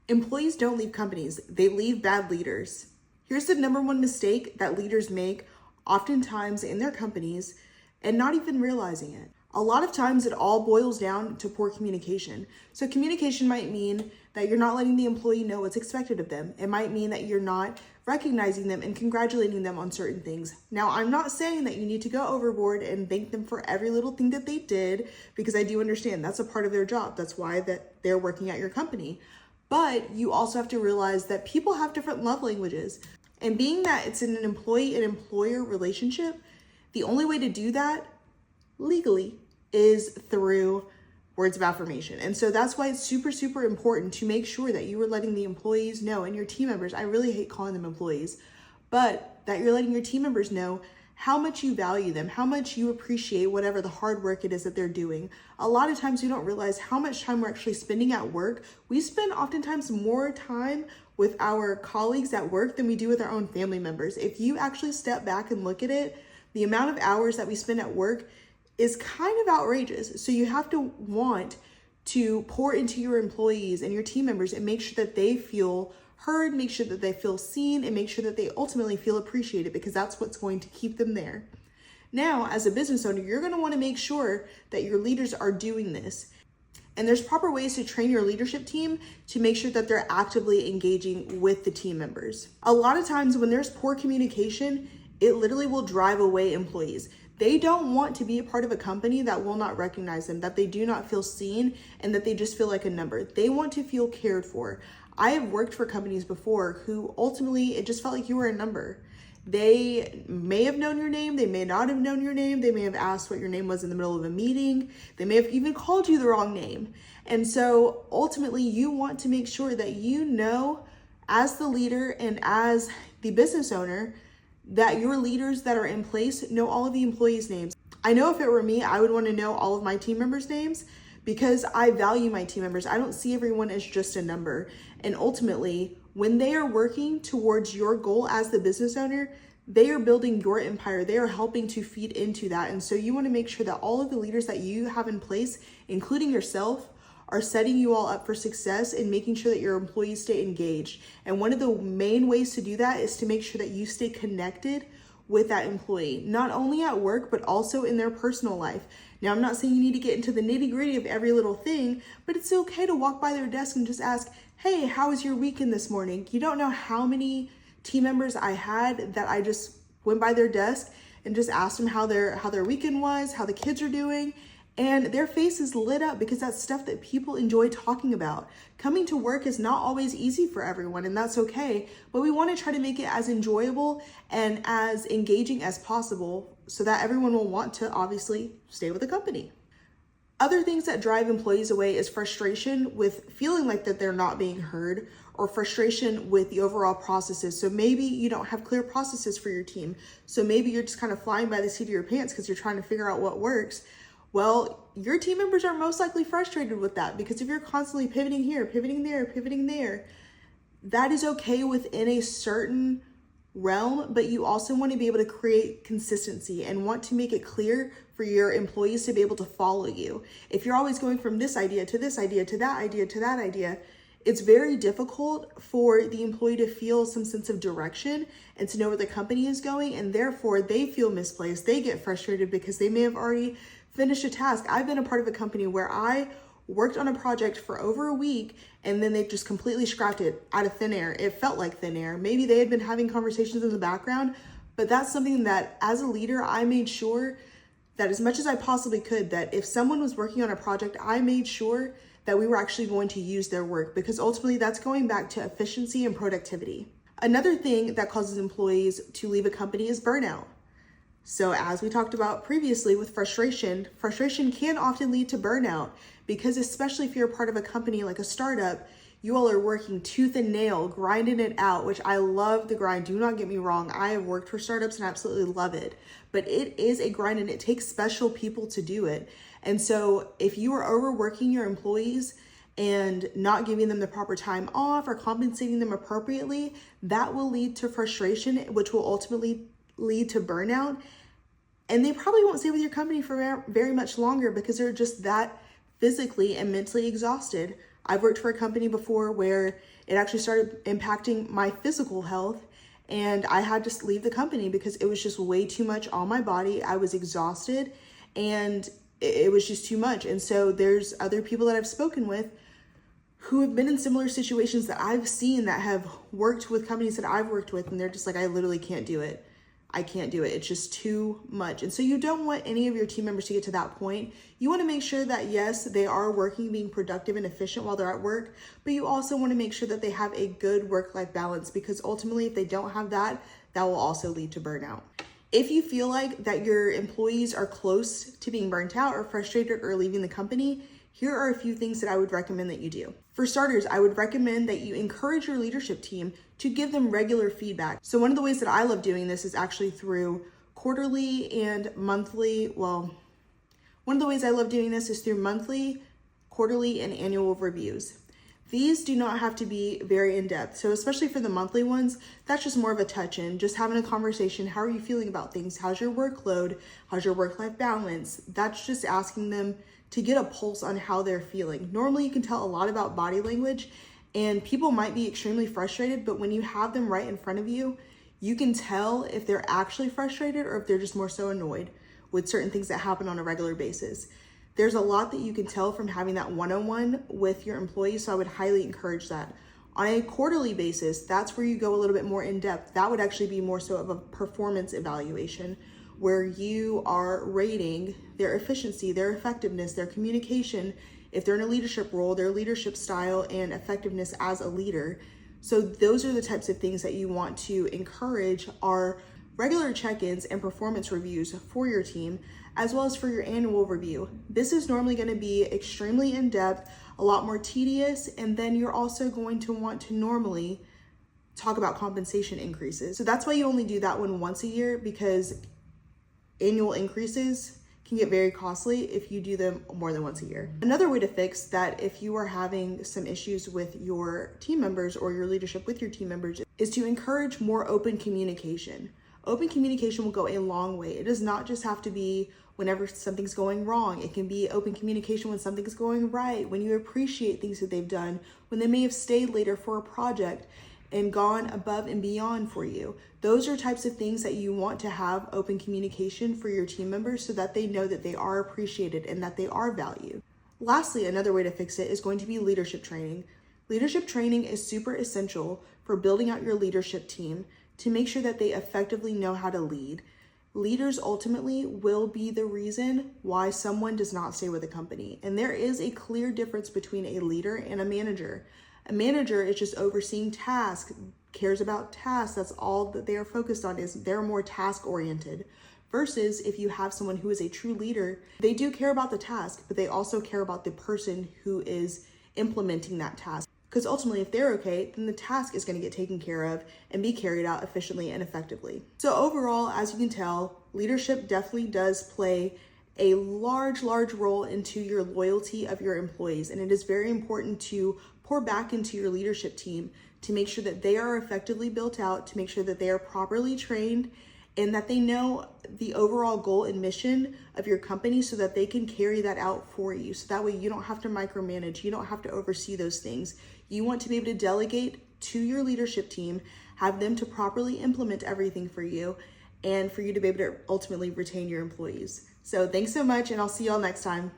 Employees don't leave companies, they leave bad leaders. Here's the number one mistake that leaders make oftentimes in their companies and not even realizing it. A lot of times it all boils down to poor communication. So communication might mean that you're not letting the employee know what's expected of them. It might mean that you're not recognizing them and congratulating them on certain things. Now, I'm not saying that you need to go overboard and thank them for every little thing that they did, because I do understand that's a part of their job. That's why that they're working at your company. But you also have to realize that people have different love languages. And being that it's in an employee and employer relationship, the only way to do that legally is through words of affirmation. And so that's why it's super, super important to make sure that you are letting the employees know, and your team members, I really hate calling them employees, but that you're letting your team members know how much you value them, how much you appreciate whatever the hard work it is that they're doing. A lot of times we don't realize how much time we're actually spending at work. We spend oftentimes more time with our colleagues at work than we do with our own family members. If you actually step back and look at it, the amount of hours that we spend at work is kind of outrageous. So you have to want to pour into your employees and your team members and make sure that they feel heard, make sure that they feel seen, and make sure that they ultimately feel appreciated, because that's what's going to keep them there. Now, as a business owner, you're going to want to make sure that your leaders are doing this. And there's proper ways to train your leadership team to make sure that they're actively engaging with the team members. A lot of times when there's poor communication, it literally will drive away employees. They don't want to be a part of a company that will not recognize them, that they do not feel seen, and that they just feel like a number. They want to feel cared for. I have worked for companies before who ultimately, it just felt like you were a number. They may have known your name, they may not have known your name, they may have asked what your name was in the middle of a meeting, they may have even called you the wrong name. And so ultimately you want to make sure that you know, as the leader and as the business owner, that your leaders that are in place know all of the employees' names. I know if it were me, I would want to know all of my team members' names, because I value my team members. I don't see everyone as just a number. And ultimately, when they are working towards your goal as the business owner, they are building your empire. They are helping to feed into that. And so you want to make sure that all of the leaders that you have in place, including yourself, are setting you all up for success and making sure that your employees stay engaged. And one of the main ways to do that is to make sure that you stay connected with that employee, not only at work, but also in their personal life. Now, I'm not saying you need to get into the nitty-gritty of every little thing, but it's okay to walk by their desk and just ask, hey, how was your weekend this morning? You don't know how many team members I had that I just went by their desk and just asked them how their weekend was, how the kids are doing, and their faces lit up, because that's stuff that people enjoy talking about. Coming to work is not always easy for everyone, and that's okay, but we want to try to make it as enjoyable and as engaging as possible so that everyone will want to obviously stay with the company. Other things that drive employees away is frustration with feeling like that they're not being heard, or frustration with the overall processes. So maybe you don't have clear processes for your team. So maybe you're just kind of flying by the seat of your pants because you're trying to figure out what works. Well, your team members are most likely frustrated with that, because if you're constantly pivoting here, pivoting there, pivoting there, that is okay within a certain realm, but you also want to be able to create consistency and want to make it clear for your employees to be able to follow you. If you're always going from this idea to this idea to that idea to that idea, it's very difficult for the employee to feel some sense of direction and to know where the company is going, and therefore they feel misplaced. They get frustrated because they may have already finished a task. I've been a part of a company where I worked on a project for over a week and then they just completely scrapped it out of thin air. It felt like thin air. Maybe they had been having conversations in the background, but that's something that as a leader, I made sure that as much as I possibly could, that if someone was working on a project, I made sure that we were actually going to use their work, because ultimately that's going back to efficiency and productivity. Another thing that causes employees to leave a company is burnout. So as we talked about previously with frustration can often lead to burnout, because especially if you're a part of a company like a startup, you all are working tooth and nail, grinding it out, which I love the grind. Do not get me wrong. I have worked for startups and absolutely love it, but it is a grind and it takes special people to do it. And so if you are overworking your employees and not giving them the proper time off or compensating them appropriately, that will lead to frustration, which will ultimately lead to burnout. And they probably won't stay with your company for very much longer because they're just that physically and mentally exhausted. I've worked for a company before where it actually started impacting my physical health, and I had to leave the company because it was just way too much on my body. I was exhausted and it was just too much. And so there's other people that I've spoken with who have been in similar situations that I've seen that have worked with companies that I've worked with, and they're just like, I literally can't do it. I can't do it. It's just too much. And so you don't want any of your team members to get to that point. You want to make sure that, yes, they are working, being productive and efficient while they're at work, but you also want to make sure that they have a good work-life balance, because ultimately, if they don't have that, that will also lead to burnout. If you feel like that your employees are close to being burnt out or frustrated or leaving the company, here are a few things that I would recommend that you do. For starters, I would recommend that you encourage your leadership team to give them regular feedback. So one of the ways that I love doing this is actually through quarterly and monthly. Well, one of the ways I love doing this is through monthly, quarterly, and annual reviews. These do not have to be very in-depth. So especially for the monthly ones, that's just more of a touch-in, just having a conversation. How are you feeling about things? How's your workload? How's your work-life balance? That's just asking them to get a pulse on how they're feeling. Normally you can tell a lot about body language, and people might be extremely frustrated, but when you have them right in front of you, you can tell if they're actually frustrated or if they're just more so annoyed with certain things that happen on a regular basis. There's a lot that you can tell from having that one-on-one with your employees, so I would highly encourage that. On a quarterly basis, that's where you go a little bit more in depth. That would actually be more so of a performance evaluation, where you are rating their efficiency, their effectiveness, their communication, if they're in a leadership role, their leadership style and effectiveness as a leader. So those are the types of things that you want to encourage are regular check-ins and performance reviews for your team, as well as for your annual review. This is normally going to be extremely in-depth, a lot more tedious, and then you're also going to want to normally talk about compensation increases. So that's why you only do that one once a year, because annual increases can get very costly if you do them more than once a year. Another way to fix that, if you are having some issues with your team members or your leadership with your team members, is to encourage more open communication. Open communication will go a long way. It does not just have to be whenever something's going wrong. It can be open communication when something's going right, when you appreciate things that they've done, when they may have stayed later for a project and gone above and beyond for you. Those are types of things that you want to have open communication for your team members so that they know that they are appreciated and that they are valued. Lastly, another way to fix it is going to be leadership training. Leadership training is super essential for building out your leadership team to make sure that they effectively know how to lead. Leaders ultimately will be the reason why someone does not stay with a company. And there is a clear difference between a leader and a manager. A manager is just overseeing tasks, cares about tasks. That's all that they are focused on, is they're more task oriented. Versus if you have someone who is a true leader, they do care about the task, but they also care about the person who is implementing that task. Because ultimately, if they're okay, then the task is going to get taken care of and be carried out efficiently and effectively. So overall, as you can tell, leadership definitely does play a large role into your loyalty of your employees. And it is very important to pour back into your leadership team to make sure that they are effectively built out, to make sure that they are properly trained, and that they know the overall goal and mission of your company so that they can carry that out for you. So that way you don't have to micromanage, you don't have to oversee those things. You want to be able to delegate to your leadership team, have them to properly implement everything for you, and for you to be able to ultimately retain your employees. So thanks so much, and I'll see y'all next time.